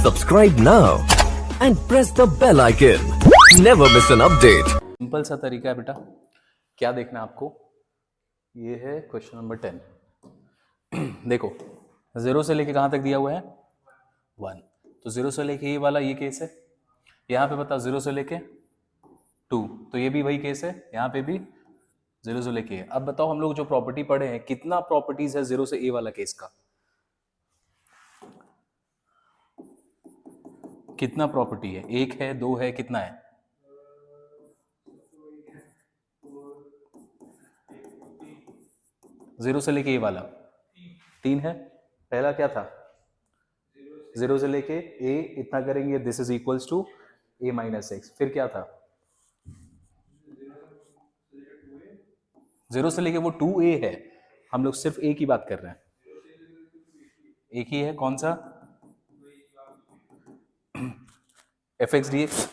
Subscribe now and press the bell icon. Never miss an update. Simple सा तरीका है बेटा, क्या देखना है आपको, ये है क्वेश्चन नंबर 10। देखो 0 से लेके कहाँ तक दिया हुआ है 1, तो 0 से लेके ये वाला ये केस है, यहाँ पे बताओ 0 से लेके 2, तो ये भी वही केस है, यहाँ पे भी 0 से लेके। अब बताओ हम लोग जो प्रॉपर्टी पढ़े हैं कितना प्रॉपर्टीज है 0 से ए वाला केस का, कितना प्रॉपर्टी है, 1 है 2 है कितना है, जीरो से लेके ए वाला 3 है। पहला क्या था 0 से लेके ए इतना करेंगे, this is equals to a minus x. फिर क्या था 0 से लेके वो 2a है, हम लोग सिर्फ ए की बात कर रहे हैं, एक ही है कौन सा F x D x,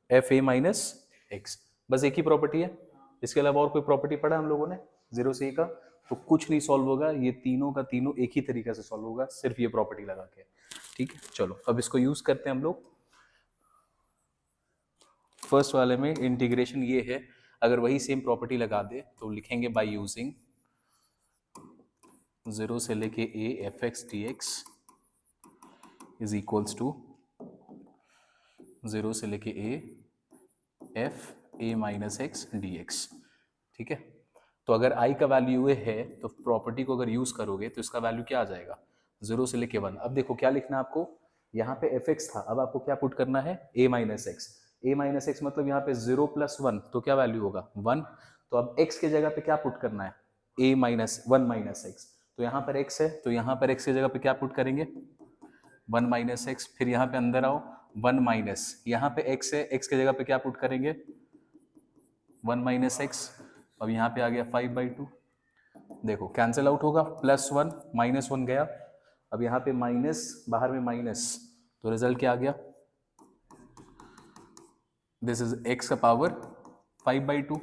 F a minus x, बस एक ही प्रॉपर्टी है, इसके अलावा और कोई प्रॉपर्टी पढ़ा हम लोगों ने 0 से ए का, तो कुछ नहीं सॉल्व होगा, ये तीनों का तीनों एक ही तरीके से सॉल्व होगा, सिर्फ ये प्रॉपर्टी लगा के। ठीक है, चलो अब इसको यूज करते हैं हम लोग। फर्स्ट वाले में इंटीग्रेशन ये है, अगर वही सेम प्रॉपर्टी लगा दे तो लिखेंगे बाय यूजिंग 0 से लेके a F x D x is equals to 0 से लेके a f a minus x D x. ठीक है, तो अगर i का वैल्यू ये है तो प्रॉपर्टी को अगर यूज करोगे तो इसका वैल्यू क्या आ जाएगा 0 से लेके 1। अब देखो क्या लिखना है आपको, यहाँ पे एफ एक्स था, अब आपको क्या पुट करना है a minus x, a minus x मतलब यहाँ पे 0 प्लस 1 तो क्या वैल्यू होगा 1, तो अब x के जगह पे क्या पुट करना है a माइनस 1 माइनस एक्स, तो यहाँ पर x है तो यहाँ पर x की जगह पे क्या पुट करेंगे 1 माइनस एक्स, फिर यहाँ पे अंदर आओ 1 माइनस, यहाँ पे x है, x की जगह पे क्या पुट करेंगे 1 माइनस एक्स, अब यहाँ पे आ गया 5/2, देखो कैंसिल आउट होगा, +1 -1 गया, अब यहाँ पे माइनस बाहर में माइनस, तो रिजल्ट क्या आ गया दिस इज x का पावर 5/2,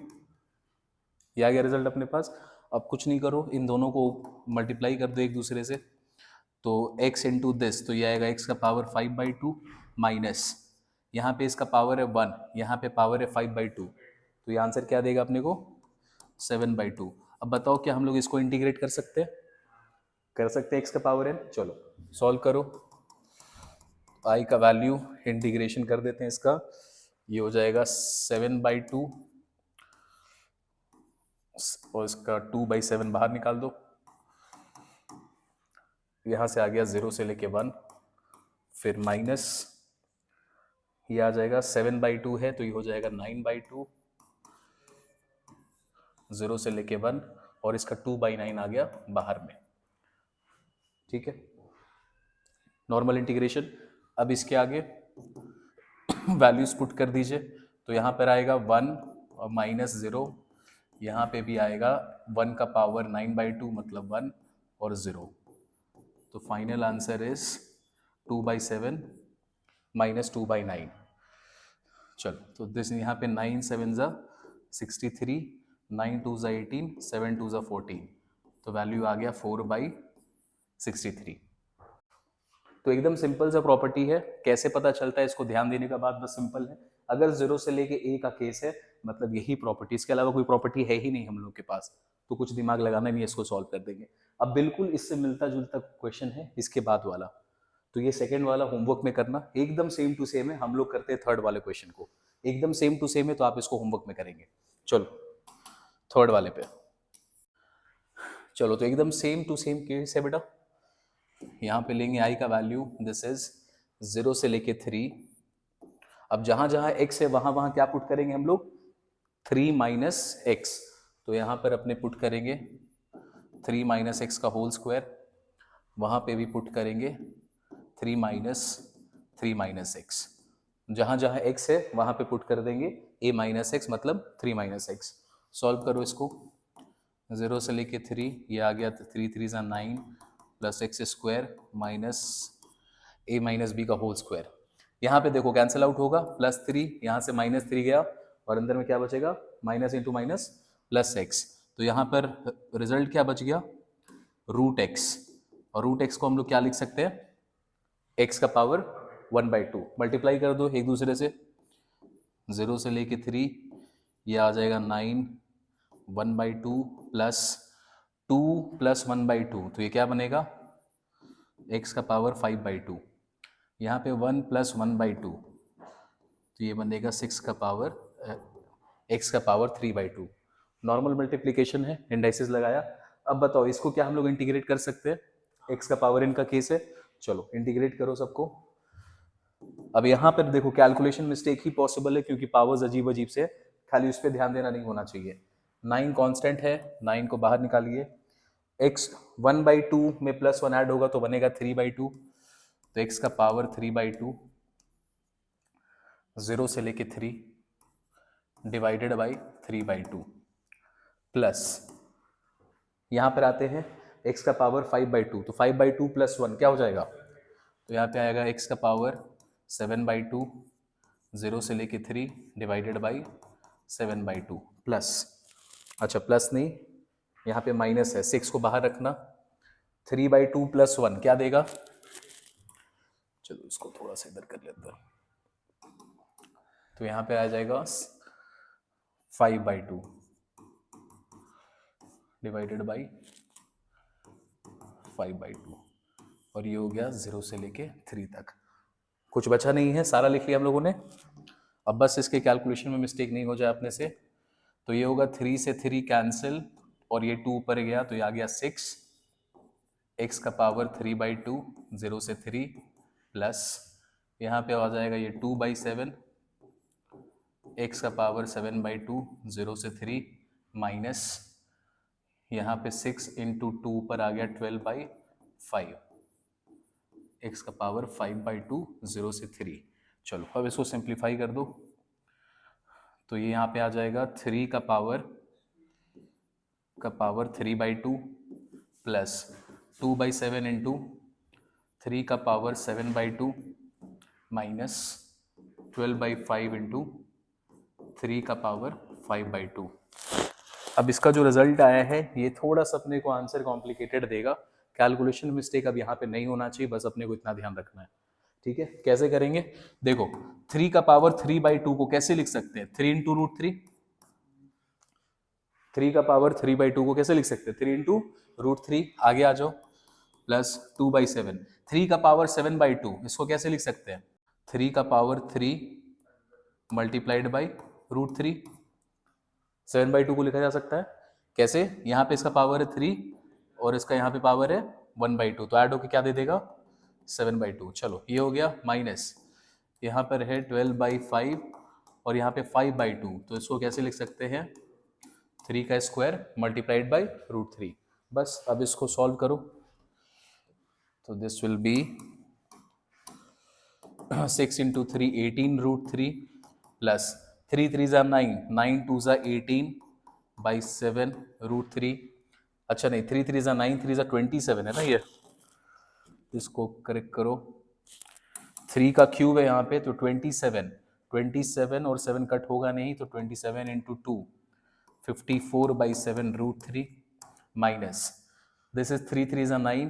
ये आ गया रिजल्ट अपने पास। अब कुछ नहीं करो, इन दोनों को मल्टीप्लाई कर दो एक दूसरे से, तो x इंटू दिस, तो ये आएगा x का पावर 5/2 माइनस, यहाँ पे इसका पावर है 1, यहाँ पे पावर है 5/2, तो ये आंसर क्या देगा अपने को 7/2। अब बताओ क्या हम लोग इसको इंटीग्रेट कर सकते हैं, कर सकते हैं x का पावर n, चलो सॉल्व करो, i का वैल्यू इंटीग्रेशन कर देते हैं इसका, ये हो जाएगा 7/2 और इसका 2/7 बाहर निकाल दो, यहाँ से आ गया 0 से लेके 1, फिर माइनस ये आ जाएगा 7/2 है तो ये हो जाएगा 9/2, 0 से लेके 1 और इसका 2/9 आ गया बाहर में। ठीक है, नॉर्मल इंटीग्रेशन। अब इसके आगे वैल्यूज पुट कर दीजिए, तो यहाँ पर आएगा 1 और -0, यहाँ पे भी आएगा 1 का पावर 9/2 मतलब 1 और 0, तो फाइनल आंसर इज 2/7 माइनस 2/9। चलो तो दिस यहाँ पे 9 7 ज़ा 63, 9 2 ज़ा 18, 7 2 ज़ा 14, तो वैल्यू आ गया 4/63। तो एकदम सिंपल सा प्रॉपर्टी है, कैसे पता चलता है इसको ध्यान देने का बात बस सिंपल है, अगर 0 से लेके a का केस है मतलब यही प्रॉपर्टी, इसके अलावा कोई प्रॉपर्टी है ही नहीं हम लोग के पास, तो कुछ दिमाग लगाना नहीं है, इसको सॉल्व कर देंगे। अब बिल्कुल इससे मिलता जुलता क्वेश्चन है इसके बाद वाला, तो ये सेकंड वाला होमवर्क में करना, एकदम सेम टू सेम है, हम लोग करते हैं थर्ड वाले क्वेश्चन को, एकदम सेम टू सेम है, तो आप इसको होमवर्क में करेंगे। चलो थर्ड वाले पे चलो, तो एकदम सेम टू सेम केस है बेटा, यहाँ पे लेंगे i का वैल्यू, दिस इज 0 से लेके 3, अब जहां जहां x है वहां वहां क्या पुट करेंगे हम लोग 3 माइनस एक्स, तो यहाँ पर अपने पुट करेंगे 3 माइनस एक्स का होल स्क्वायर, वहां पे भी पुट करेंगे 3 माइनस एक्स, जहां जहां x है वहां पे पुट कर देंगे a माइनस एक्स मतलब 3 माइनस एक्स। सॉल्व करो इसको, 0 से लेके 3, ये आ गया 3 3 ज़ा 9 plus x square minus a minus b का होल स्क्वायर, यहाँ पे देखो कैंसिल आउट होगा, +3 यहाँ से -3 गया और अंदर में क्या बचेगा minus into minus plus x, तो यहाँ पर रिजल्ट क्या बच गया √x, और √x को हम लोग क्या लिख सकते हैं x का पावर 1/2 मल्टीप्लाई कर दो एक दूसरे से, 0 से लेके 3, ये आ जाएगा 9 1/2 प्लस 2 प्लस 1/2, तो ये क्या बनेगा x का पावर 5/2, यहाँ पे 1 प्लस 1/2, तो ये बनेगा 6 का पावर x का पावर 3/2। नॉर्मल मल्टीप्लिकेशन है, इंडाइसेस लगाया। अब बताओ इसको क्या हम लोग इंटीग्रेट कर सकते हैं, x का पावर n का केस है, चलो इंटीग्रेट करो सबको। अब यहाँ पर देखो कैलकुलेशन मिस्टेक ही पॉसिबल है क्योंकि पावर्स अजीब अजीब से, खाली उस पर ध्यान देना नहीं होना चाहिए। 9 कांस्टेंट है, 9 को बाहर निकालिए, x 1/2 में प्लस 1 ऐड होगा तो बनेगा 3/2, तो x का पावर 3/2 0 से लेके 3 डिवाइडेड बाई 3/2 प्लस यहाँ पर आते हैं x का पावर 5/2, तो 5/2 प्लस 1 क्या हो जाएगा, तो यहाँ पे आएगा x का पावर 7/2 0 से लेके 3 डिवाइडेड बाई 7/2 प्लस, अच्छा प्लस नहीं यहाँ पे माइनस है, 6 को बाहर रखना, 3/2 प्लस 1 क्या देगा, चलो इसको थोड़ा सा इधर कर लेते हैं, तो यहाँ पे आ जाएगा 5/2 डिवाइडेड बाई 5/2 और ये हो गया 0 से लेके 3 तक। कुछ बचा नहीं है, सारा लिख लिया हम लोगों ने। अब बस इसके कैलकुलेशन में मिस्टेक नहीं हो जाए अपने से, तो ये होगा 3 से 3 कैंसिल और ये 2 ऊपर गया तो ये आ गया 6, x का पावर 3/2 0 से 3 प्लस यहाँ पे आ जाएगा ये 2/7, x का पावर 7/2 0 से 3 माइनस यहाँ पे 6 इंटू 2 ऊपर आ गया 12/5, x का पावर 5/2 0 से 3। चलो अब इसको सिंप्लीफाई कर दो, तो ये यहाँ पे आ जाएगा 3 का पावर 3/2 प्लस 2/7 इंटू 3 का पावर 7/2 माइनस 12/5 इंटू 3 का पावर 5/2। अब इसका जो रिजल्ट आया है ये थोड़ा सा अपने को आंसर कॉम्प्लिकेटेड देगा, कैलकुलेशन मिस्टेक अब यहाँ पे नहीं होना चाहिए, बस अपने को इतना ध्यान रखना है। ठीक है, कैसे करेंगे, देखो 3 का पावर 3/2 को कैसे लिख सकते हैं, 3 इंटू रूट 3, 3 का पावर 3/2 को कैसे लिख सकते हैं, 3 इंटू रूट 3, आगे आ जाओ, प्लस 2/7, 3 का पावर 7/2 इसको कैसे लिख सकते हैं, 3 का पावर 3 मल्टीप्लाइड बाई रूट 3, 7/2 को लिखा जा सकता है कैसे, यहाँ पे इसका पावर है 3 और इसका यहाँ पे पावर है 1/2, तो ऐड होके क्या दे देगा 7/2। चलो ये हो गया माइनस, यहाँ पर है 12/5 और यहाँ पे 5/2, तो इसको कैसे लिख सकते हैं 3 का स्क्वायर मल्टीप्लाइड बाई रूट 3। बस अब इसको सॉल्व करो, तो this will be 6 into 3 18 root 3 plus 3 3 ज़ा 9, 9 2 ज़ा 18 बाई 7 रूट 3, अच्छा नहीं 3 3 ज़ा 9, 3 ज़ा 27 है ना ये, इसको करेक्ट करो, 3 का क्यूब है यहाँ पे तो 27 और 7 कट होगा नहीं तो 27 into 2 54/7 root 3 minus this is 3 3 ज़ा 9,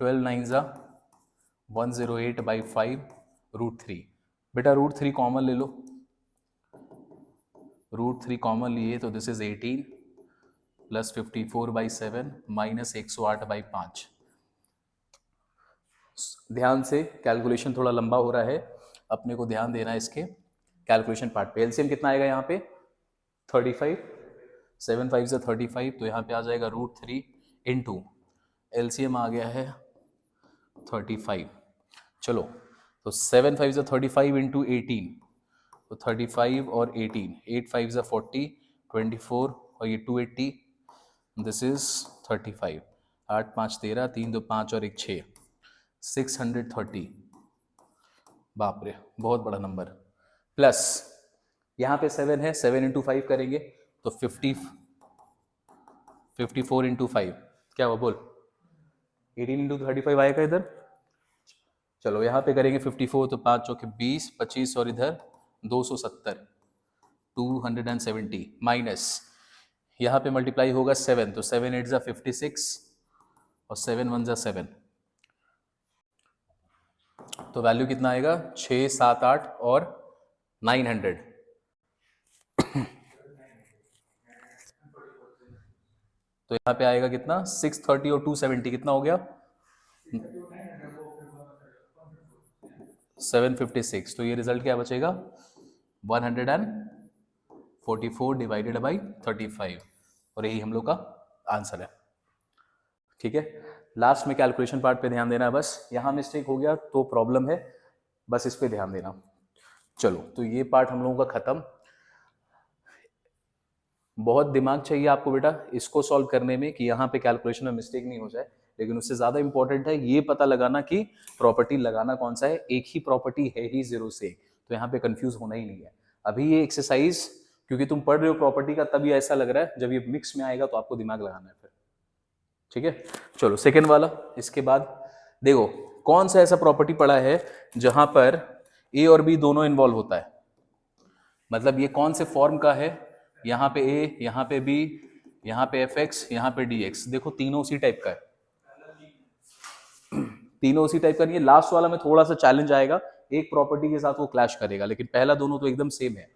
12 9 ज़ा 108/5 रूट 3। बेटा रूट 3 कॉमन ले लो, रूट 3 कॉमन लिए तो दिस इज 18 प्लस 54/7 माइनस 108/5। ध्यान से, कैलकुलेशन थोड़ा लंबा हो रहा है, अपने को ध्यान देना है इसके कैलकुलेशन पार्ट पे। एलसीएम कितना आएगा यहाँ पे 35, 7 5 से 35, तो यहाँ पे आ जाएगा रूट 3 इंटू एलसीएम आ गया है 35। चलो तो 7 5 से 35 इंटू 18, तो 35 और 18, 8 5 से 40, 24 और ये 280, दिस इज 35, 8 5 13, 3 2 5 और 1 6, 630, बाप रे बहुत बड़ा नंबर, प्लस यहाँ पे 7 है, 7 इंटू 5 करेंगे तो 54 इंटू 5 क्या हुआ बोल, 18 इंटू 35 आएगा इधर, चलो यहाँ पे करेंगे 54 तो 5 चौके 20 25 और इधर 270 270 माइनस यहाँ पे मल्टीप्लाई होगा 7, तो 7 8 ज़ा 56 और 7 1 ज़ा 7, तो वैल्यू कितना आएगा 6, 7, 8 और 900। तो यहाँ पे आएगा कितना 630 और 270 कितना हो गया 756। तो ये रिजल्ट क्या बचेगा 144 डिवाइडेड बाई 35 और यही हम लोग का आंसर है। ठीक है, लास्ट में कैलकुलेशन पार्ट पे ध्यान देना है बस, यहाँ मिस्टेक हो गया तो प्रॉब्लम है, बस इस पे ध्यान देना। चलो तो ये पार्ट हम लोगों का खत्म। बहुत दिमाग चाहिए आपको बेटा इसको सॉल्व करने में कि यहाँ पे कैलकुलेशन में मिस्टेक नहीं हो जाए, लेकिन उससे ज्यादा इंपॉर्टेंट है ये पता लगाना कि प्रॉपर्टी लगाना कौन सा है। एक ही प्रॉपर्टी है ही 0 से 1, तो यहाँ पे कंफ्यूज होना ही नहीं है। अभी ये एक्सरसाइज क्योंकि तुम पढ़ रहे हो प्रॉपर्टी का तभी ऐसा लग रहा है, जब ये मिक्स में आएगा तो आपको दिमाग लगाना है फिर। ठीक है, चलो सेकेंड वाला। इसके बाद देखो कौन सा ऐसा प्रॉपर्टी पड़ा है जहां पर ए और बी दोनों इन्वॉल्व होता है, मतलब ये कौन से फॉर्म का है, यहाँ पे ए, यहाँ पे बी, यहाँ पे एफ एक्स, यहाँ पे डी एक्स। देखो तीनों उसी टाइप का है, तीनों उसी टाइप का नहीं है। लास्ट वाला में थोड़ा सा चैलेंज आएगा, एक प्रॉपर्टी के साथ वो क्लैश करेगा, लेकिन पहला दोनों तो एकदम सेम है।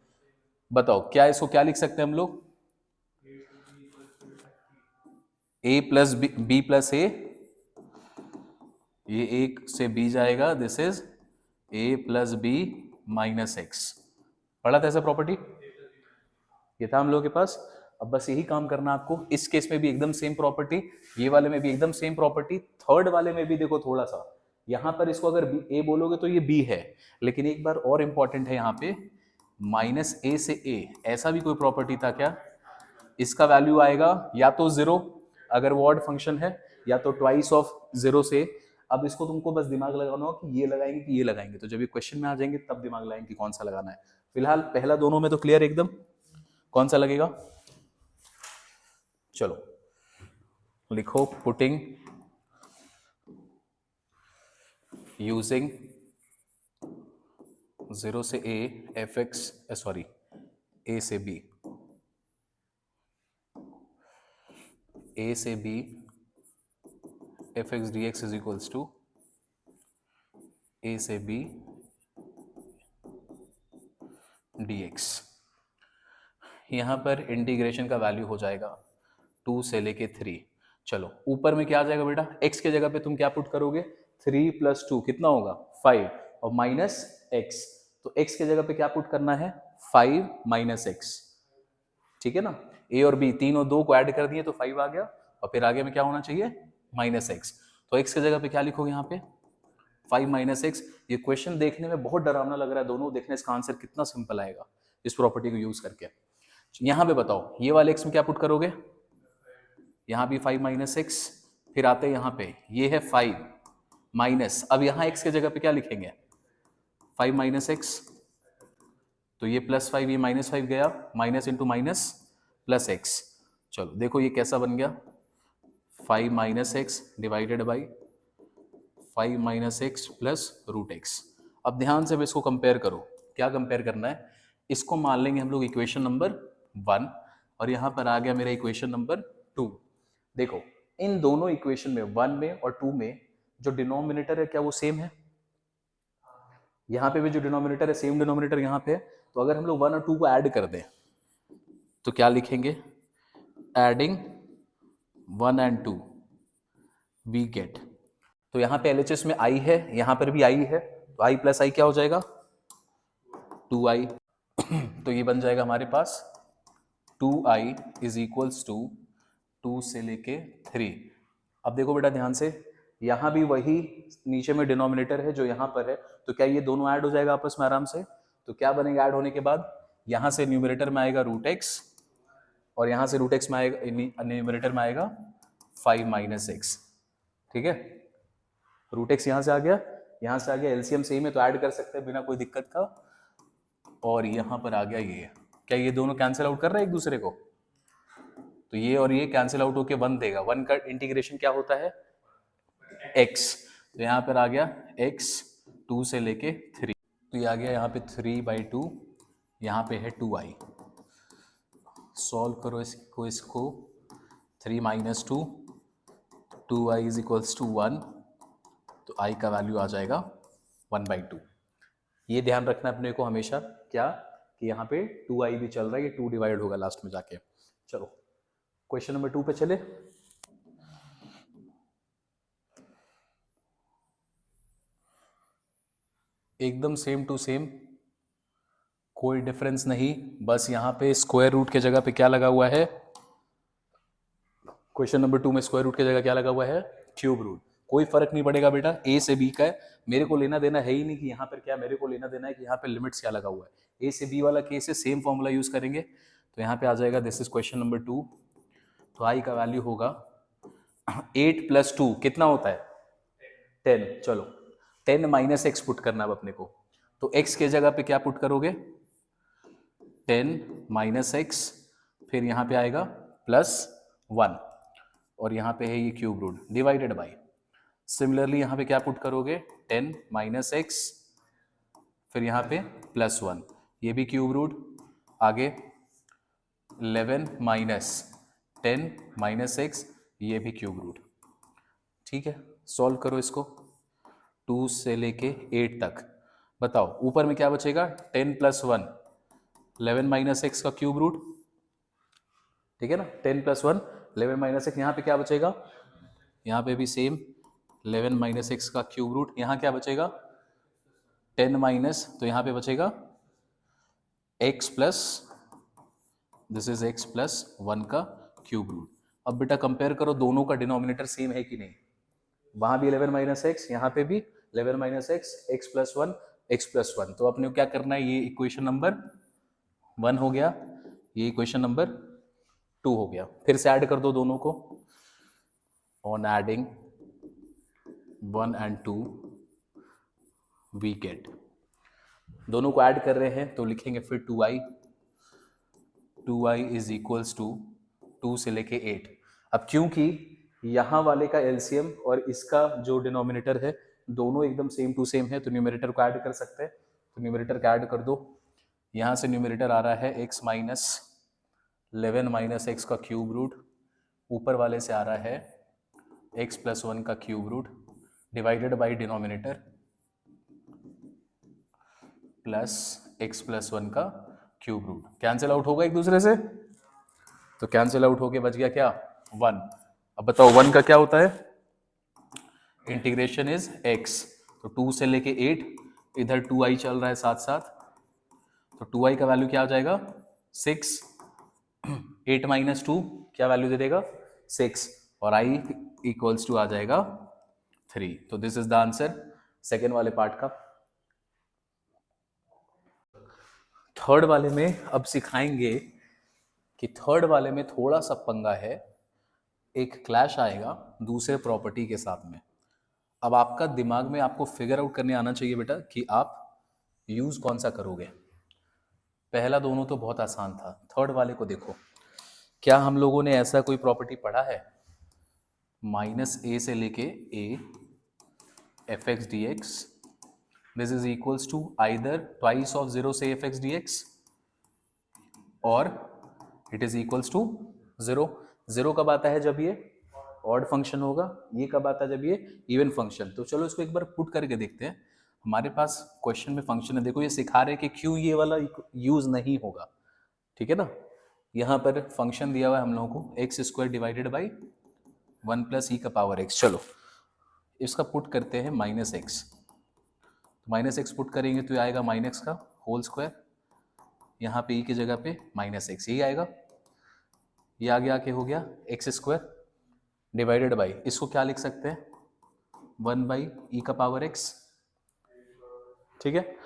बताओ क्या इसको क्या लिख सकते हैं हम लोग, a plus b plus a, ये एक से बी जाएगा, this is a plus b minus x. पढ़ा था ऐसा प्रॉपर्टी, ये था हम लोगों के पास। अब बस यही काम करना आपको, इस केस में भी एकदम सेम प्रॉपर्टी, ये वाले में भी एकदम सेम प्रॉपर्टी, थर्ड वाले में भी देखो थोड़ा सा, यहां पर इसको अगर ए बोलोगे तो ये बी है, लेकिन एक बार और इंपॉर्टेंट है यहाँ पे माइनस ए से ए, ऐसा भी कोई प्रॉपर्टी था क्या, इसका वैल्यू आएगा या तो 0 अगर वो ऑड फंक्शन है, या तो ट्वाइस ऑफ 0 से। अब इसको तुमको बस दिमाग लगाना हो कि ये लगाएंगे कि ये लगाएंगे, तो जब ये क्वेश्चन में आ जाएंगे तब दिमाग लगाएंगे कि कौन सा लगाना है। फिलहाल पहला दोनों में तो क्लियर एकदम, कौन सा लगेगा। चलो लिखो पुटिंग यूजिंग 0 से A F X, sorry A से बी, ए से B F x D x is equals to A से बी डी एक्स। यहां पर इंटीग्रेशन का वैल्यू हो जाएगा 2 से लेके 3। चलो ऊपर में क्या आ जाएगा बेटा, x के जगह पे तुम क्या पुट करोगे, 3 + 2 कितना होगा 5 और माइनस x, तो x के जगह पे क्या पुट करना है 5 - x। ठीक है ना, a और b तीन और 2 को ऐड कर दिए तो 5 आ गया, और फिर आगे में क्या होना चाहिए -x। तो x के जगह पे क्या लिखोगे यहाँ पे 5 - x। ये क्वेश्चन देखने में बहुत डरावना लग रहा है, दोनों देखने इसका आंसर कितना सिंपल आएगा इस प्रॉपर्टी को यूज करके। यहां पे बताओ ये वाले x में क्या पुट करोगे, यहां भी 5 - x, फिर आते हैं यहां पे ये है 5 माइनस, अब यहां x के जगह पे क्या लिखेंगे 5 - x, तो ये +5 ये -5 गया, minus into minus plus x। चलो देखो ये कैसा बन गया 5 - x divided by 5 - x plus √x। अब ध्यान से इसको कंपेयर करो, क्या कंपेयर करना है, इसको मान लेंगे हम लोग इक्वेशन नंबर 1 और यहां पर आ गया मेरा इक्वेशन नंबर 2। देखो इन दोनों इक्वेशन में 1 में और 2 में जो डिनोमिनेटर है क्या वो सेम है, यहां पे भी जो डिनोमिनेटर है सेम डिनोमिनेटर यहां पे है, तो अगर हम लोग 1 और 2 को ऐड कर दें तो क्या लिखेंगे, एडिंग 1 and 2 वी गेट, तो यहां पे LHS में i है, यहां पर भी i है, तो i + i क्या हो जाएगा 2i। तो ये बन जाएगा हमारे पास 2i इज इक्वल्स टू 2 से लेके 3। अब देखो बेटा ध्यान से, यहां भी वही नीचे में डिनोमिनेटर है जो यहां पर है, तो क्या ये दोनों ऐड हो जाएगा आपस में आराम से, तो क्या बनेगा ऐड होने के बाद, यहां से न्यूमरेटर में आएगा √x और यहां से √x में आएगा, न्यूमरेटर में आएगा 5 - x। ठीक है, √x यहां से आ गया, यहां से आ गया, एलसीएम सेम है तो ऐड कर सकते हैं बिना कोई दिक्कत का, और यहां पर आ गया ये, क्या ये दोनों कैंसिल आउट कर रहे हैं एक दूसरे को, तो ये और ये कैंसिल आउट होके 1 देगा, 1 का इंटीग्रेशन क्या होता है x, तो यहां पर आ गया x 2 से लेके 3, तो ये आ गया यहाँ पे 3/2, यहाँ पे है 2i। सॉल्व करो इसको 3 - 2, 2i इज इक्वल्स टू 1, तो i का वैल्यू आ जाएगा 1/2। ये ध्यान रखना अपने को हमेशा, क्या कि यहाँ पे 2i भी चल रहा है, ये 2 डिवाइड होगा लास्ट में जाके। चलो क्वेश्चन नंबर 2 पे चले। एकदम सेम टू सेम, कोई डिफरेंस नहीं, बस यहाँ पे स्क्वायर रूट के जगह पे क्या लगा हुआ है, क्वेश्चन नंबर 2 में स्क्वायर रूट की जगह क्या लगा हुआ है, क्यूब रूट। कोई फर्क नहीं पड़ेगा बेटा, ए से बी का है, मेरे को लेना देना है ही नहीं कि यहाँ पर क्या, मेरे को लेना देना है कि यहाँ पे लिमिट्स क्या लगा हुआ है। ए से बी वाला केस है, सेम फॉर्मूला यूज करेंगे। तो यहाँ पे आ जाएगा, दिस इज क्वेश्चन नंबर 2। तो आई का वैल्यू होगा 8 + 2 कितना होता है 10। चलो 10 - x पुट करना अब अपने को, तो x के जगह पे क्या पुट करोगे, 10 - x, फिर यहाँ पे आएगा +1, और यहाँ पे है ये cube root divided by, similarly यहाँ पे क्या पुट करोगे, 10 - x, फिर यहाँ पे +1, ये भी क्यूब रूट, आगे 11 - 10 - x, ये भी क्यूब रूट। ठीक है, सॉल्व करो इसको 2 से लेके 8 तक। बताओ ऊपर में क्या बचेगा, 10 + 1 11 - x का क्यूब रूट, ठीक है ना, 10 + 1 11 - x। यहाँ पे क्या बचेगा, यहाँ पे भी सेम 11 - x का क्यूब रूट, यहाँ क्या बचेगा 10 माइनस, तो यहाँ पे बचेगा x plus, this is x + 1 का क्यूब रूट। अब बेटा कंपेयर करो दोनों का डिनोमिनेटर सेम है कि नहीं, वहां भी 11 - x, यहाँ पे भी 11 - x, x + 1 x + 1। तो अपने को क्या करना है, ये इक्वेशन नंबर 1 हो गया, ये इक्वेशन नंबर 2 हो गया। फिर से ऐड कर दो दोनों को, on adding 1 and 2 we get, दोनों को ऐड कर रहे हैं तो लिखेंगे फिर 2i इज इक्वल्स टू 2 से लेके 8। अब क्योंकि यहाँ वाले का एलसीएम और इसका जो डिनोमिनेटर है दोनों एकदम सेम टू सेम है, तो न्यूमरेटर को ऐड कर सकते हैं। तो न्यूमरेटर को ऐड कर दो, यहाँ से न्यूमरेटर आ रहा है x - 11 - x का क्यूब रूट, ऊपर वाले से आ रहा है x + 1 का cube root divided by denominator plus x + 1 का क्यूब रूट। कैंसिल आउट होगा एक दूसरे से, तो कैंसिल आउट होके बच गया क्या 1। अब बताओ 1 का क्या होता है, इंटीग्रेशन इज x, तो 2 से लेके 8, इधर 2i चल रहा है साथ साथ, तो 2i का वैल्यू क्या आ जाएगा 6, 8 - 2 क्या वैल्यू दे देगा 6, और i इक्वल्स टू आ जाएगा 3। तो this is the answer second वाले पार्ट का। थर्ड वाले में अब सिखाएंगे कि थर्ड वाले में थोड़ा सा पंगा है, एक क्लैश आएगा दूसरे प्रॉपर्टी के साथ में। अब आपका दिमाग में आपको फिगर आउट करने आना चाहिए बेटा कि आप यूज कौन सा करोगे। पहला दोनों तो बहुत आसान था, थर्ड वाले को देखो, क्या हम लोगों ने ऐसा कोई प्रॉपर्टी पढ़ा है, -a से लेके a fx dx, this is equals to either twice of 0 से fx dx और इट इज इक्वल्स टू 0। 0 कब आता है, जब ये ऑड फंक्शन होगा, ये कब आता है, जब ये इवन फंक्शन। तो चलो इसको एक बार पुट करके देखते हैं। हमारे पास क्वेश्चन में फंक्शन है, देखो ये सिखा रहे हैं कि क्यों ये वाला यूज नहीं होगा, ठीक है ना। यहाँ पर फंक्शन दिया हुआ है हम लोगों को x² डिवाइडेड बाई 1 + e⁻x। चलो इसका पुट करते हैं -x, तो -x पुट करेंगे तो ये आएगा -x का होल स्क्वायर, यहाँ पे e की जगह पे -x, यही आएगा, ये आगे आके हो गया x² डिवाइडेड बाई, इसको क्या लिख सकते हैं 1/e⁻x, ठीक है।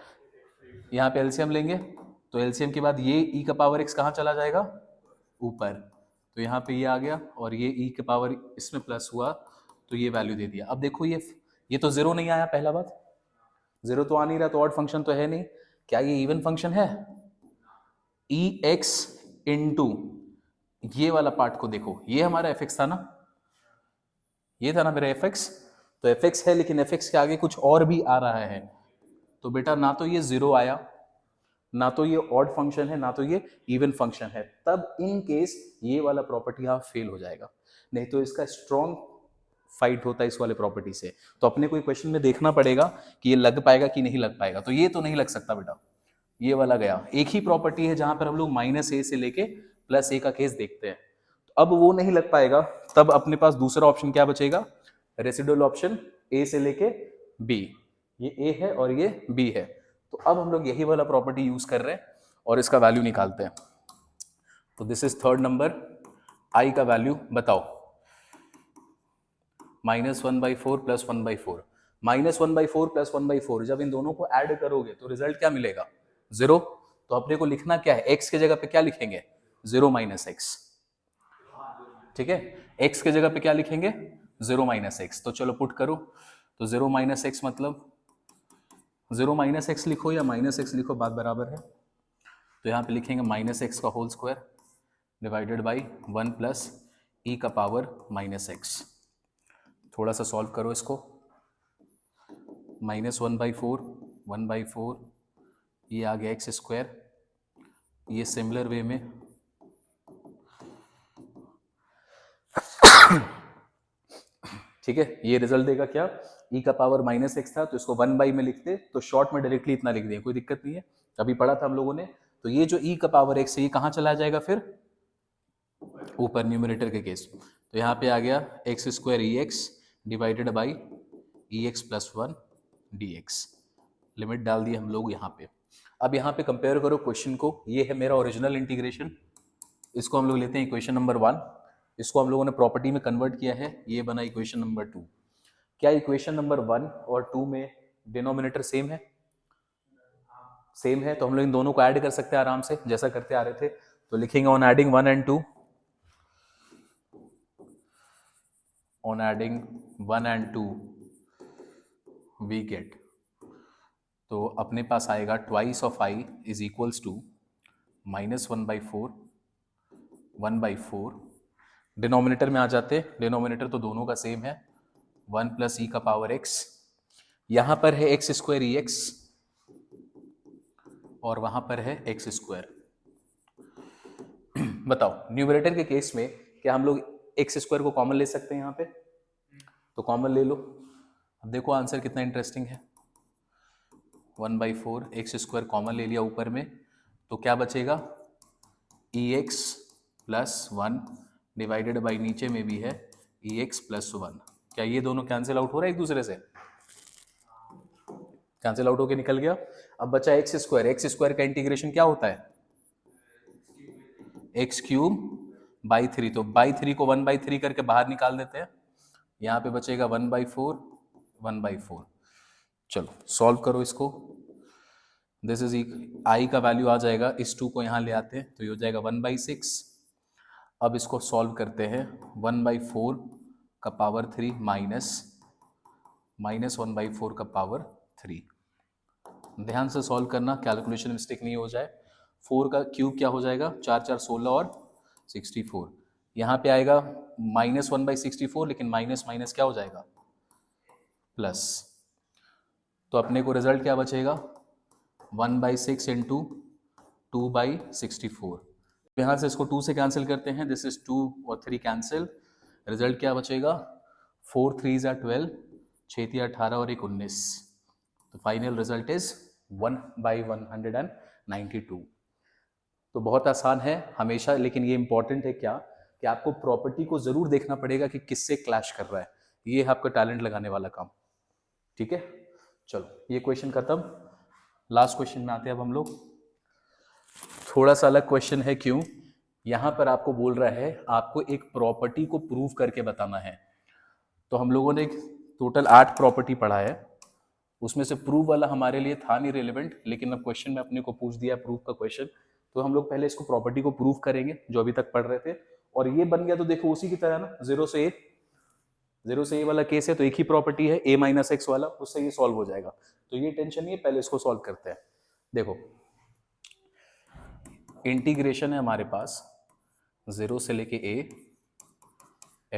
यहाँ पे एलसीएम लेंगे तो एलसीएम के बाद ये e⁻x कहाँ चला जाएगा ऊपर, तो यहाँ पे ये आ गया और ये e⁻, इसमें प्लस हुआ तो ये वैल्यू दे दिया। अब देखो ये तो 0 नहीं आया, पहला बात 0 तो आ नहीं रहा, तो ऑड फंक्शन तो है नहीं, क्या ये इवन फंक्शन है, ex इंटू ये वाला पार्ट को देखो, ये हमारा fx था ना, ये था ना मेरा fx, तो fx है लेकिन fx के आगे कुछ और भी आ रहा है, तो बेटा ना तो ये 0 आया, ना तो ये ऑड फंक्शन है, ना तो ये इवन फंक्शन है, तब इन केस ये वाला प्रॉपर्टी यहाँ फेल हो जाएगा। नहीं तो इसका स्ट्रॉन्ग फाइट होता है इस वाले प्रॉपर्टी से। तो अपने को क्वेश्चन में देखना पड़ेगा कि ये लग पाएगा कि नहीं लग पाएगा। तो ये तो नहीं लग सकता बेटा, ये वाला गया। एक ही प्रॉपर्टी है जहां पर हम लोग -a से लेके +a का केस देखते हैं, तो अब वो नहीं लग पाएगा। तब अपने पास दूसरा ऑप्शन क्या बचेगा, रेसिडुअल ऑप्शन a से लेके b। ये a है और ये b है, तो अब हम लोग यही वाला प्रॉपर्टी यूज कर रहे हैं और इसका वैल्यू निकालते हैं। तो this is third number, i का वैल्यू बताओ। -1/4 + 1/4, -1/4 + 1/4 जब इन दोनों को ऐड करोगे तो रिजल्ट क्या मिलेगा, 0। तो अपने को लिखना क्या है, x के जगह पे क्या लिखेंगे, 0 - x। ठीक है, x के जगह पे क्या लिखेंगे, 0 - x। तो चलो पुट करो, तो 0 - x मतलब 0 - x लिखो या -x लिखो, बात बराबर है। तो यहाँ पे लिखेंगे -x का whole square divided by 1 + e का पावर -x। थोड़ा सा सॉल्व करो इसको, -1/4, 1/4, ये आ गया x स्क्वायर। ये सिमिलर वे में ठीक है, ये रिजल्ट देगा क्या, e का पावर -x था तो इसको 1/, में लिखते तो शॉर्ट में डायरेक्टली इतना लिख दिया, कोई दिक्कत नहीं है, अभी पढ़ा था हम लोगों ने। तो ये जो e का पावर x है ये कहाँ चला जाएगा फिर, ऊपर न्यूमरेटर के केस। तो यहाँ पे आ गया x² ex divided by ex + 1 dx। Limit डाल दी हम लोग यहाँ पे। अब यहाँ पे कंपेयर करो क्वेश्चन को, ये है मेरा ओरिजिनल इंटीग्रेशन, इसको हम लोग लेते हैं इक्वेशन नंबर 1, इसको हम लोगों ने प्रॉपर्टी में कन्वर्ट किया है, ये बना इक्वेशन नंबर 2। क्या इक्वेशन नंबर 1 और 2 में डिनोमिनेटर सेम है, सेम है, तो हम लोग इन दोनों को ऐड कर सकते हैं आराम से, जैसा करते आ रहे थे। तो लिखेंगे on adding 1 and 2, on adding 1 and 2 we get, तो अपने पास आएगा twice of I is equals to -1/4, 1/4। Denominator में आ जाते, डिनोमिनेटर तो दोनों का सेम है, 1 + e का पावर x। यहां पर है x² ex और वहां पर है x²। बताओ न्यूमरेटर के केस में क्या हम लोग x² को कॉमन ले सकते हैं यहाँ पे, तो कॉमन ले लो। अब देखो आंसर कितना इंटरेस्टिंग है, 1/4 x² कॉमन ले लिया ऊपर में, तो क्या बचेगा, ex + 1 डिवाइडेड बाई नीचे में भी है ex + 1। क्या ये दोनों कैंसिल आउट हो रहा है एक दूसरे से, कैंसिल आउट होके निकल गया। अब बचा x² का इंटीग्रेशन क्या होता है, x³ बाई 3, तो बाई 3 को 1/3 करके बाहर निकाल देते हैं, यहाँ पे बचेगा 1/4, 1/4। चलो सॉल्व करो इसको, दिस इज i का वैल्यू आ जाएगा, इस 2 को यहाँ ले आते हैं तो ये हो जाएगा 1/6। अब इसको सॉल्व करते हैं, 1/4 का पावर 3 माइनस 1/4 का पावर 3। ध्यान से सॉल्व करना, कैलकुलेशन मिस्टेक नहीं हो जाए। 4 का क्यूब क्या हो जाएगा, 4 4 16 और 64। यहाँ पे आएगा -1/64, लेकिन माइनस माइनस क्या हो जाएगा, प्लस। तो अपने को रिजल्ट क्या बचेगा, 1/6 इंटू 2/64। यहाँ से इसको 2 से कैंसिल करते हैं, दिस इज 2 और 3 कैंसिल, रिजल्ट क्या बचेगा, 4 3 = 12, 6 3 18 और 1 19। तो फाइनल रिजल्ट इज 1/192। तो बहुत आसान है हमेशा, लेकिन ये इंपॉर्टेंट है क्या कि आपको प्रॉपर्टी को जरूर देखना पड़ेगा कि किससे क्लैश कर रहा है, ये है आपका टैलेंट लगाने वाला काम। ठीक है, चलो ये क्वेश्चन खत्म, लास्ट क्वेश्चन में आते हैं अब हम लोग। थोड़ा सा अलग क्वेश्चन है, क्यों, यहां पर आपको बोल रहा है आपको एक प्रॉपर्टी को प्रूव करके बताना है। तो हम लोगों ने टोटल 8 प्रॉपर्टी पढ़ा है, उसमें से प्रूव वाला हमारे लिए था नहीं रिलेवेंट, लेकिन अब क्वेश्चन में अपने को पूछ दिया प्रूफ का क्वेश्चन, तो हम लोग पहले इसको प्रॉपर्टी को प्रूव करेंगे जो अभी तक पढ़ रहे थे। और ये बन गया तो देखो उसी की तरह ना, 0 से a वाला केस है, तो एक ही प्रॉपर्टी है a - x वाला, उससे ये सॉल्व हो जाएगा। तो ये टेंशन नहीं है, पहले इसको सॉल्व करते हैं। देखो इंटीग्रेशन है हमारे पास 0 से लेके a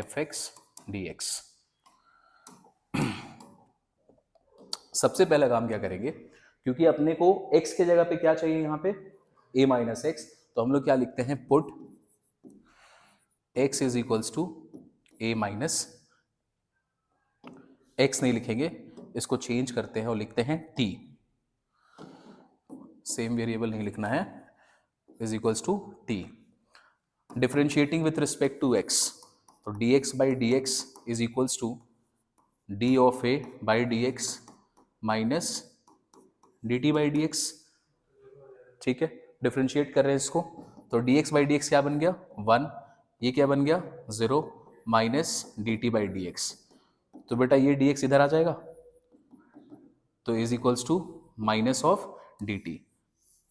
fx dx। सबसे पहला काम क्या करेंगे, क्योंकि अपने को x के जगह पे क्या चाहिए, यहाँ पे a - x, तो हम लोग क्या लिखते हैं, पुट x = a - x नहीं लिखेंगे, इसको चेंज करते हैं और लिखते हैं t, सेम वेरिएबल नहीं लिखना है, is equals to t। Differentiating with respect to x, तो dx by d x is equals to d of a by d x minus d t by d x. ठीक है, differentiate कर रहे हैं इसको, तो dx बाई डी एक्स क्या बन गया 1, ये क्या बन गया 0 minus d t by d x. तो बेटा ये dx इधर आ जाएगा, तो is equals to minus of d t.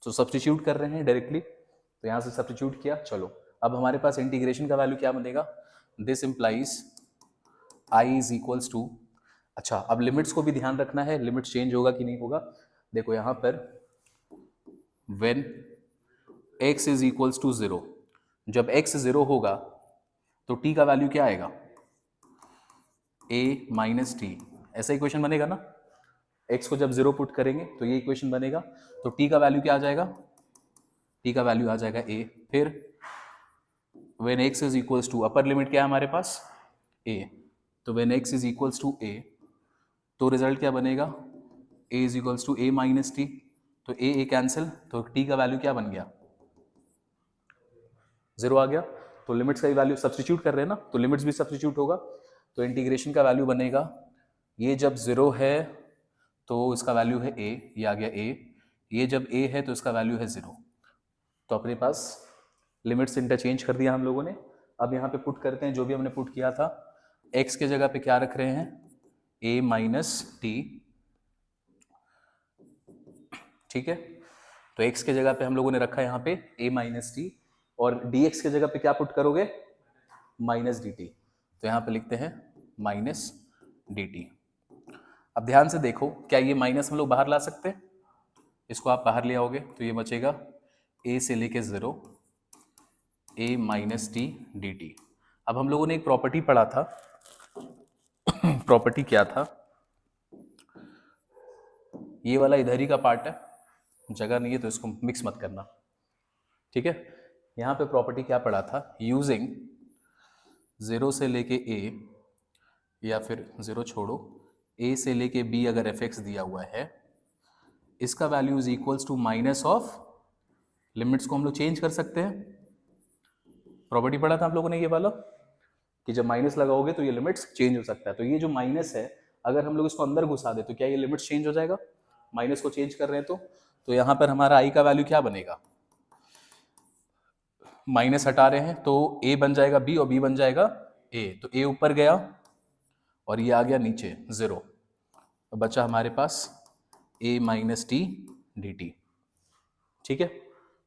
तो सब्सटीट्यूट कर रहे हैं डायरेक्टली, तो यहाँ से सब्सटीट्यूट किया। चलो अब हमारे पास इंटीग्रेशन का वैल्यू क्या बनेगा, this implies I is equals to, अच्छा अब लिमिट्स को भी ध्यान रखना है, लिमिट्स चेंज होगा कि नहीं होगा। देखो यहाँ पर when x is equals to 0, जब x 0 होगा तो t का वैल्यू क्या आएगा a माइनस टी, ऐसा इक्वेशन बनेगा ना। x को जब 0 पुट करेंगे तो ये इक्वेशन बनेगा, तो t का वैल्यू क्या आ जाएगा, t का वैल्यू आ जाएगा a। फिर when x is equals to, upper limit क्या है हमारे पास a, तो when x is equals to a, तो रिजल्ट क्या बनेगा a is equals to a minus t, तो a कैंसिल, तो t का वैल्यू क्या बन गया 0 आ गया। तो लिमिट्स का वैल्यू सब्स्टिट्यूट कर रहे हैं ना, तो लिमिट्स भी सब्स्टिट्यूट होगा, तो इंटीग्रेशन का वैल्यू बनेगा, ये जब 0 है तो इसका वैल्यू है a, ये आ गया a, ये जब a है तो इसका वैल्यू है 0। तो अपने पास लिमिट्स इंटरचेंज कर दिया हम लोगों ने। अब यहाँ पे पुट करते हैं जो भी हमने पुट किया था, x के जगह पे क्या रख रहे हैं a माइनस टी, ठीक है, तो x के जगह पे हम लोगों ने रखा है यहाँ पे a माइनस टी, और dx के जगह पे क्या पुट करोगे माइनस डी टी, तो यहाँ पे लिखते हैं माइनस डी टी। अब ध्यान से देखो, क्या ये माइनस हम लोग बाहर ला सकते हैं, इसको आप बाहर ले आओगे तो ये बचेगा a से लेके 0 a minus T D T. अब हम लोगों ने एक प्रॉपर्टी पढ़ा था, प्रॉपर्टी क्या था, ये वाला इधर ही का पार्ट है, जगह नहीं है तो इसको मिक्स मत करना, ठीक है। यहाँ पे प्रॉपर्टी क्या पढ़ा था, यूजिंग 0 से लेके a, या फिर 0 छोड़ो, a से लेके b अगर f(x) दिया हुआ है, इसका value is equals to minus of, limits को हम लोग चेंज कर सकते हैं। प्रॉपर्टी पढ़ा था आप लोगों ने ये वाला, कि जब माइनस लगाओगे तो ये लिमिट्स चेंज हो सकता है। तो ये जो माइनस है, अगर हम लोग इसको अंदर घुसा दे तो क्या ये लिमिट्स चेंज हो जाएगा, माइनस को चेंज कर रहे हैं तो यहाँ पर हमारा i का वैल्यू क्या बनेगा, माइनस हटा रहे हैं तो a बन जाएगा b और b बन जाएगा a, तो a ऊपर गया और ये आ गया नीचे 0, तो बचा हमारे पास a minus T D T. ठीक है,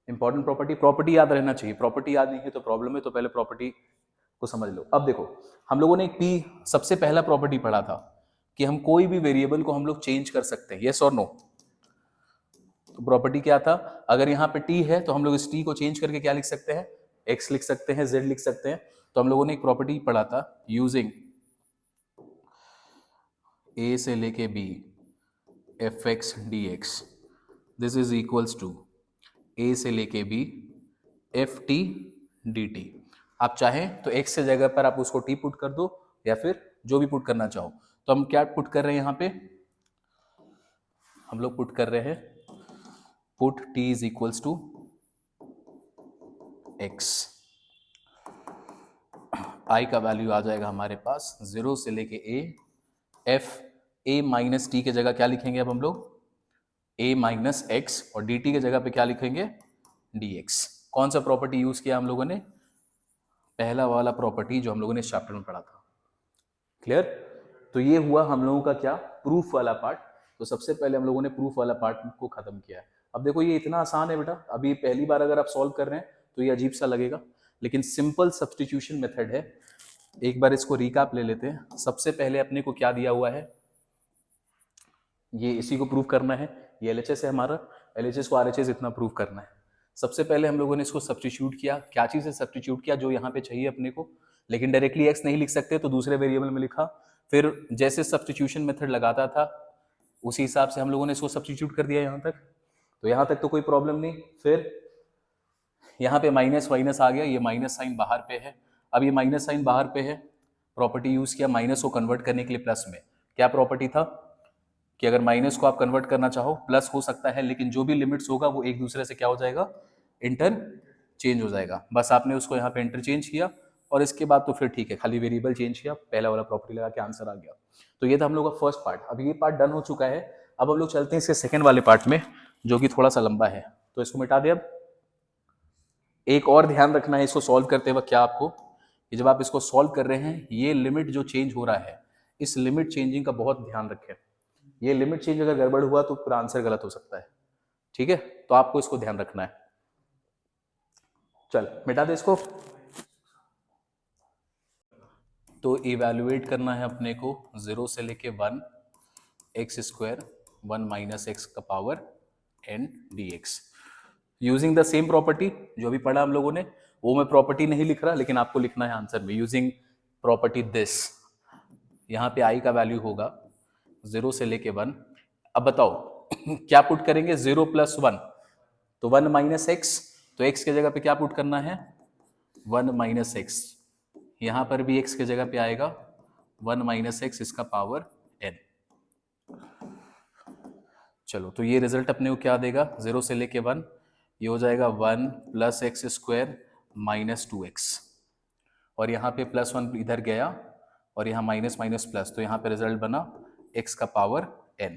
इंपॉर्टेंट प्रॉपर्टी, प्रॉपर्टी याद रहना चाहिए, प्रॉपर्टी याद नहीं है तो प्रॉब्लम है, तो पहले प्रॉपर्टी को समझ लो। अब देखो हम लोगों ने एक p सबसे पहला प्रॉपर्टी पढ़ा था कि हम कोई भी वेरिएबल को हम लोग चेंज कर सकते हैं, यस और नो। तो प्रॉपर्टी क्या था, अगर यहाँ पे t है तो हम लोग इस t को चेंज करके क्या लिख सकते हैं, x लिख सकते हैं, z लिख सकते हैं। तो हम लोगों ने एक प्रॉपर्टी पढ़ा था, यूजिंग a से लेके b f(x) dx, this is equals to a से लेके b ft dt। आप चाहें तो x से जगह पर आप उसको t पुट कर दो, या फिर जो भी पुट करना चाहो। तो हम क्या पुट कर रहे हैं यहाँ पे, हम लोग पुट कर रहे हैं put t is equals to x, i का वैल्यू आ जाएगा हमारे पास 0 से लेके a, f a minus t के जगह क्या लिखेंगे अब हम लोग a माइनस एक्स, और dt के जगह पे क्या लिखेंगे dx। कौन सा प्रॉपर्टी यूज किया हम लोगों ने, पहला वाला प्रॉपर्टी जो हम लोगों ने चैप्टर में पढ़ा था, क्लियर। तो ये हुआ हम लोगों का क्या, प्रूफ वाला पार्ट। तो सबसे पहले हम लोगों ने प्रूफ वाला पार्ट को खत्म किया है। अब देखो ये इतना आसान है बेटा, अभी पहली बार अगर आप सॉल्व कर रहे हैं तो ये अजीब सा लगेगा, लेकिन सिंपल सब्स्टिट्यूशन मेथड है। एक बार इसको रिकैप ले लेते हैं। सबसे पहले अपने को क्या दिया हुआ है, ये इसी को प्रूव करना है, ये LHS है हमारा, LHS को RHS इतना प्रूव करना है। सबसे पहले हम लोगों ने इसको सब्स्टिट्यूट किया, क्या चीज़ से सब्स्टिट्यूट किया, जो यहाँ पे चाहिए अपने को, लेकिन डायरेक्टली x नहीं लिख सकते तो दूसरे वेरिएबल में लिखा। फिर जैसे सब्स्टिट्यूशन मेथड लगाता था उसी हिसाब से हम लोगों ने इसको सब्स्टिट्यूट कर दिया यहाँ तक, तो यहाँ तक तो कोई प्रॉब्लम नहीं। फिर यहाँ पे माइनस माइनस आ गया, ये माइनस साइन बाहर पे है। अब ये माइनस साइन बाहर पे है, प्रॉपर्टी यूज किया माइनस को कन्वर्ट करने के लिए प्लस में, क्या प्रॉपर्टी था कि अगर माइनस को आप कन्वर्ट करना चाहो प्लस हो सकता है, लेकिन जो भी लिमिट्स होगा वो एक दूसरे से क्या हो जाएगा, इंटर चेंज हो जाएगा। बस आपने उसको यहाँ पे इंटरचेंज किया और इसके बाद तो फिर ठीक है, खाली वेरिएबल चेंज किया, पहला वाला प्रॉपर्टी लगा के आंसर आ गया। तो ये था हम लोग का फर्स्ट पार्ट। अब ये पार्ट डन हो चुका है, अब हम लोग चलते हैं इसके सेकंड वाले पार्ट में जो कि थोड़ा सा लंबा है, तो इसको मिटा दे। अब एक और ध्यान रखना है इसको सॉल्व करते वक्त क्या आपको, कि जब आप इसको सॉल्व कर रहे हैं ये लिमिट जो चेंज हो रहा है, इस लिमिट चेंजिंग का बहुत ध्यान रखें। ये लिमिट चेंज अगर गड़बड़ हुआ तो पूरा आंसर गलत हो सकता है, ठीक है, तो आपको इसको ध्यान रखना है। चल मिटा दे इसको। तो इवेल्युएट करना है अपने को 0 से लेके 1 एक्स स्क्वायर 1 माइनस एक्स का power n dx using the same property जो अभी पढ़ा हम लोगों ने। वो मैं प्रॉपर्टी नहीं लिख रहा, लेकिन आपको लिखना है आंसर में यूजिंग प्रॉपर्टी दिस। यहाँ पे i का वैल्यू होगा 0 से लेके 1। अब बताओ क्या पुट करेंगे, 0 प्लस 1 तो 1 माइनस एक्स, तो x के जगह पे क्या पुट करना है, 1 माइनस एक्स। यहां पर भी x के जगह पे आएगा 1 माइनस एक्स इसका पावर n। चलो तो ये रिजल्ट अपने को क्या देगा, 0 से लेके 1, ये हो जाएगा 1 plus x square minus 2x, और यहाँ पे प्लस 1 इधर गया और यहाँ माइनस माइनस प्लस, तो यहाँ पे रिजल्ट बना x का पावर n।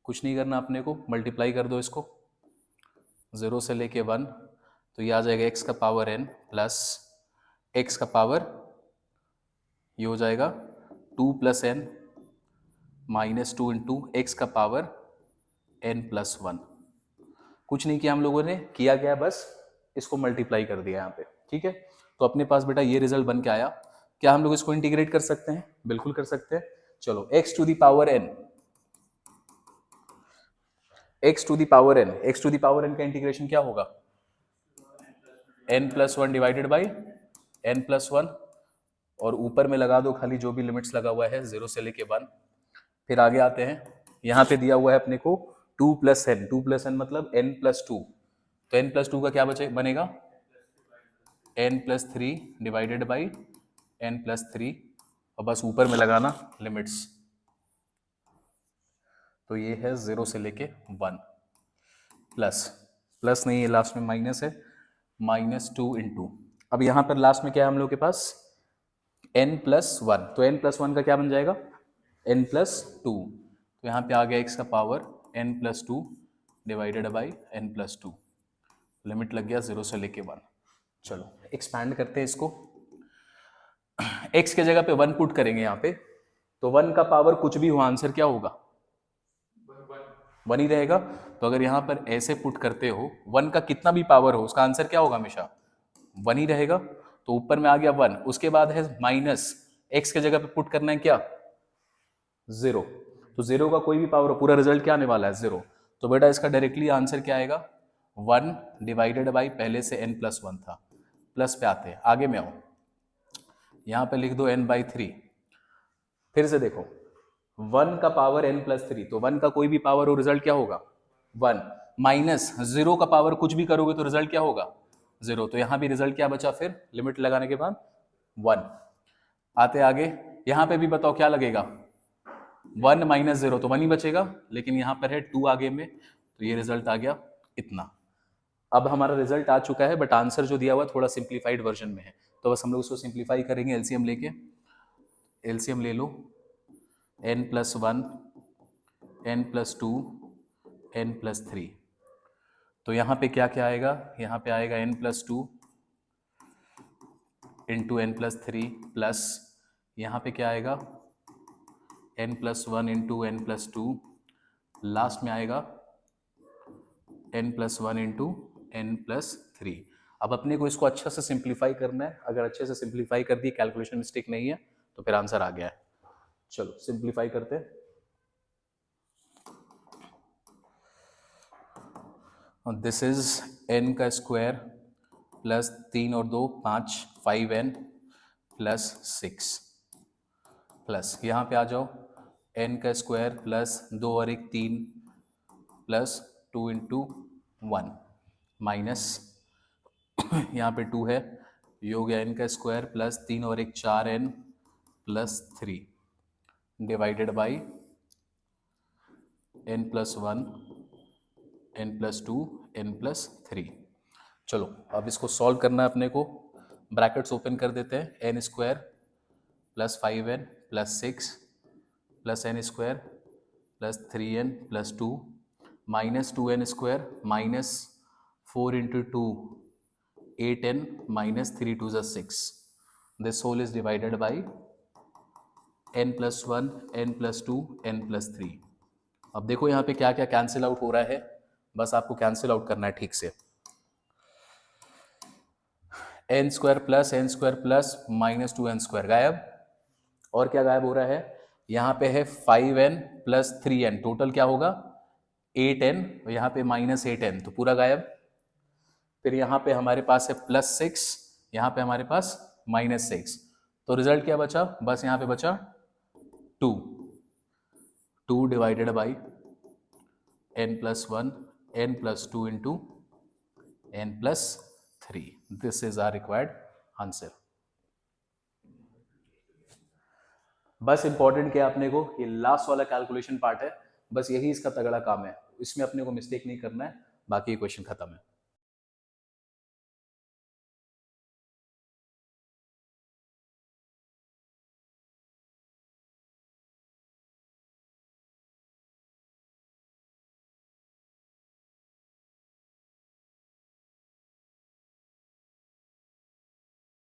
कुछ नहीं करना अपने को, मल्टीप्लाई कर दो इसको 0 से लेके 1, तो ये आ जाएगा x का पावर n प्लस x का पावर, ये हो जाएगा 2 plus n minus 2 into x का पावर n प्लस 1। कुछ नहीं किया हम लोगों ने, किया गया बस इसको मल्टीप्लाई कर दिया यहाँ पे, ठीक है। तो अपने पास बेटा ये रिजल्ट बन के आया। क्या हम लोग इसको इंटीग्रेट कर सकते हैं, बिल्कुल कर सकते हैं। चलो x to the power n, x to the power n, x to the power n का इंटीग्रेशन क्या होगा, n plus 1 divided by n plus 1, और ऊपर में लगा दो खाली जो भी लिमिट्स लगा हुआ है 0 से लेके 1। फिर आगे आते हैं, यहाँ पे दिया हुआ है अपने को 2 प्लस एन, 2 प्लस एन मतलब n प्लस 2, तो n प्लस 2 का क्या बनेगा, n plus 3 divided by n plus 3, और बस ऊपर में लगाना लिमिट्स। तो ये है 0 से लेके 1 प्लस, प्लस नहीं है लास्ट में माइनस है, माइनस 2 इंटू, अब यहाँ पर लास्ट में क्या है हम लोग के पास n प्लस 1, तो n प्लस 1 का क्या बन जाएगा n प्लस 2, तो यहाँ पे आ गया x का power n plus 2 divided by n plus 2, limit लग गया 0 से लेके 1। चलो एक्सपैंड करते हैं इसको, x के जगह पे 1 पुट करेंगे यहाँ पे, तो 1 का पावर कुछ भी हो आंसर क्या होगा, 1 ही रहेगा। तो अगर यहाँ पर ऐसे पुट करते हो 1 का कितना भी पावर हो उसका आंसर क्या होगा, हमेशा 1 ही रहेगा। तो ऊपर में आ गया 1, उसके बाद है माइनस, x के जगह पे पुट करना है क्या 0, तो 0 का कोई भी पावर हो पूरा रिजल्ट क्या आने वाला है 0। तो बेटा इसका डायरेक्टली आंसर क्या आएगा 1 डिवाइडेड बाई, पहले से n प्लस 1 था, प्लस पे आते हैं, आगे में आओ, यहाँ पे लिख दो n बाई 3। फिर से देखो 1 का पावर n प्लस 3, तो 1 का कोई भी पावर हो रिजल्ट क्या होगा 1, माइनस 0 का पावर कुछ भी करोगे तो रिजल्ट क्या होगा 0, तो यहाँ भी रिजल्ट क्या बचा, फिर लिमिट लगाने के बाद 1। आते आगे, यहाँ पे भी बताओ क्या लगेगा 1 माइनस 0, तो 1 ही बचेगा, लेकिन यहाँ पर है 2 आगे में, तो ये रिजल्ट आ गया इतना। अब हमारा रिजल्ट आ चुका है, बट आंसर जो दिया हुआ थोड़ा सिंप्लीफाइड वर्जन में है, तो बस हम लोग उसको सिंप्लीफाई करेंगे एलसीएम लेके। एलसीएम ले लो, n plus 1, n plus 2, n plus 3, तो यहाँ पे क्या क्या आएगा, यहाँ पे आएगा n plus 2 into n plus 3 plus, यहाँ पे क्या आएगा n plus 1 into n plus 2, last में आएगा n plus 1 into n plus 3। अब अपने को इसको अच्छा से सिंप्लीफाई करना है, अगर अच्छे से सिंप्लीफाई कर दी, कैलकुलेशन मिस्टेक नहीं है, तो फिर आंसर आ गया है। चलो सिंप्लीफाई करते हैं, दिस इज n का स्क्वायर प्लस 3 और 2 5, 5n प्लस 6, प्लस यहाँ पे आ जाओ n का स्क्वायर प्लस 2 और 1 3 प्लस 2 इंटू 1 माइनस यहाँ पे 2 है, ये हो गया n का स्क्वायर प्लस 3 और 1 4n plus 3 divided by n plus 1, n plus 2, n plus 3। चलो अब इसको सॉल्व करना है अपने को। ब्रैकेट्स ओपन कर देते हैं, n square plus 5n plus 6 plus n square plus 3n plus 2 minus 2n square minus 4 into 2 8n minus 3 2 6। This whole is divided by n plus 1, n plus 2, n plus 3। अब देखो यहाँ पे क्या क्या cancel out हो रहा है, बस आपको कैंसिल आउट करना है ठीक से। n square plus minus 2n square गायब, और क्या गायब हो रहा है, यहाँ पे है 5n प्लस 3n, टोटल क्या होगा 8n, यहाँ पे माइनस 8n, तो पूरा गायब। फिर यहाँ पे हमारे पास है प्लस 6, यहाँ पे हमारे पास माइनस 6, तो रिजल्ट क्या बचा, बस यहाँ पे बचा 2 divided by n plus 1, n plus 2 into n plus 3। This is our required answer. बस इंपॉर्टेंट क्या अपने को, ये लास्ट वाला कैलकुलेशन पार्ट है, बस यही इसका तगड़ा काम है, इसमें अपने को मिस्टेक नहीं करना है, बाकी क्वेश्चन खत्म है।